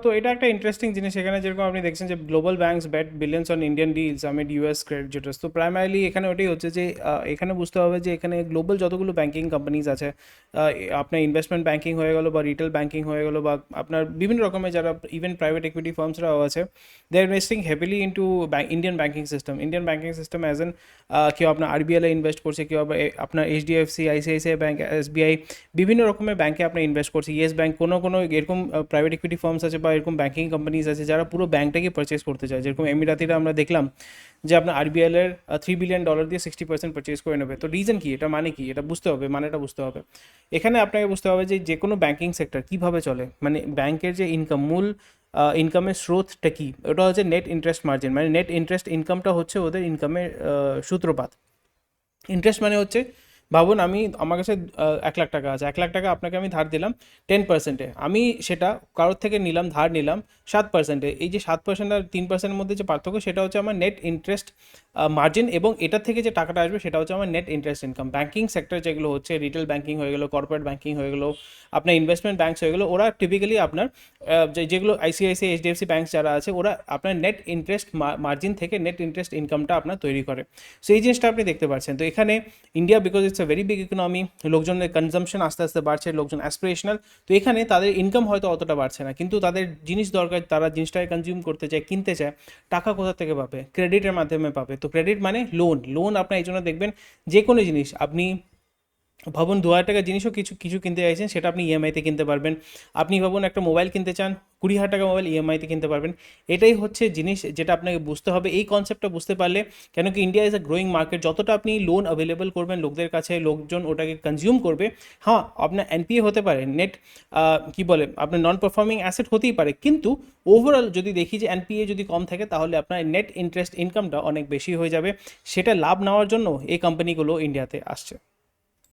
তো এটা একটা ইন্টারেস্টিং জিনিস। এখানে যেরকম আপনি দেখছেন যে global banks bet billions on Indian deals amid US creditors. তো প্রাইমারিলি এখানে ওটাই হচ্ছে যে এখানে বুঝতে হবে যে এখানে গ্লোবাল যতগুলো ব্যাংকিং কোম্পানিজ আছে, আপনার ইনভেস্টমেন্ট ব্যাংকিং হয়ে গেলো বা রিটেল ব্যাংকিং হয়ে গেলো বা আপনার বিভিন্ন রকমের যারা ইভেন প্রাইভেট ইকুইটি ফার্মসরাও আছে, they are investing heavily into Indian banking system. Indian banking system as an কেউ আপনার আরবিএল এ ইনভেস্ট করছে, কেউ আবার আপনার এইচডিএফসি, আইসিআইসিআই ব্যাংক, এসবিআই, বিভিন্ন রকমের ব্যাংকে আপনি ইনভেস্ট করছে। ইয়েস ব্যাংক, কোনো এরকম প্রাইভেট ইকুইটি ফার্মস আছে বা এরকম ব্যাংকিং কোম্পানিজ আছে যারা পুরো ব্যাংকটাকে পারচেস করতে চায়। যেরকম এমিরাতিরা আমরা দেখলাম যে আপনার আরবিএল এর $3 বিলিয়ন দিয়ে 60% পারচেস করে নেবে। তো রিজন কি, এটা মানে কি, এটা বুঝতে হবে, মানেটা বুঝতে হবে। এখানে আপনাকে বুঝতে হবে যে যে কোনো ব্যাংকিং সেক্টর কীভাবে চলে, মানে ব্যাংকের যে ইনকাম, মূল ইনকামের স্রোতটা কী, ওটা হচ্ছে নেট ইন্টারেস্ট মার্জিন, মানে নেট ইন্টারেস্ট ইনকামটা হচ্ছে ওদের ইনকামের সূত্রপাত। ইন্টারেস্ট মানে হচ্ছে, ভাবুন আমার কাছে 1 লাখ টাকা আছে, 1 লাখ টাকা আপনাকে আমি ধার দিলাম 10%-এ, আমি সেটা কারোর থেকে নিলাম, ধার নিলাম 7%-এ। এই যে 7% আর 3%-এর মধ্যে যে পার্থক্য, সেটা হচ্ছে আমার নেট ইন্টারেস্ট মার্জিন, এবং এটা থেকে যে টাকাটা আসবে সেটা হচ্ছে আমার net interest income. Banking sector যেগুলো হচ্ছে, রিটেল ব্যাংকিং হয়ে গেলো, কর্পোরেট ব্যাংকিং হয়ে গেলো, আপনার ইনভেস্টমেন্ট ব্যাংকস হয়ে গেলো, ওরা টিপিক্যালি আপনার যেগুলো আইসিআইসিআই, এইচডিএফসি ব্যাংকস যারা আছে, ওরা আপনার নেট ইন্টারেস্ট মার্জিন থেকে নেট ইন্টারেস্ট ইনকামটা আপনার তৈরি করে। সো এই জিনিসটা আপনি দেখতে পাচ্ছেন। তো এখানে India, because it's a very big economy, লোকজনের কনজামশন আস্তে আস্তে বাড়ছে, লোকজন অ্যাসপিরেশনাল, তো এখানে তাদের ইনকাম হয়তো অতটা বাড়ছে না, কিন্তু তাদের জিনিস দরকার, তারা জিনিসটাকে কনজিউম করতে চায়, কিনতে চায়। টাকা কোথা থেকে পাবে? ক্রেডিটের মাধ্যমে পাবে। তো ক্রেডিট মানে লোন। লোন আপনার এই জন্য দেখবেন, যে কোনো জিনিস আপনি ভাবুন 2,000 টাকার জিনিসও কিছু কিছু কিনতে চাইছেন, সেটা আপনি ইএমআইতে কিনতে পারবেন। আপনি ভাবুন একটা মোবাইল কিনতে চান, 20,000 টাকা মোবাইল ইএমআইতে কিনতে পারবেন। এটাই হচ্ছে জিনিস যেটা আপনাকে বুঝতে হবে। এই কনসেপ্টটা বুঝতে পারলে, কেন কি India is a growing market, যতটা আপনি লোন অ্যাভেলেবল করবেন লোকদের কাছে, লোকজন ওটাকে কনজিউম করবে। হ্যাঁ, আপনার এনপিএ হতে পারে, নেট কি বলে, আপনার নন পারফর্মিং অ্যাসেট হতেই পারে, কিন্তু ওভারঅল যদি দেখি যে এনপিএ যদি কম থাকে, তাহলে আপনার নেট ইন্টারেস্ট ইনকামটা অনেক বেশি হয়ে যাবে। সেটা লাভ নেওয়ার জন্য এই কোম্পানিগুলো ইন্ডিয়াতে আসছে।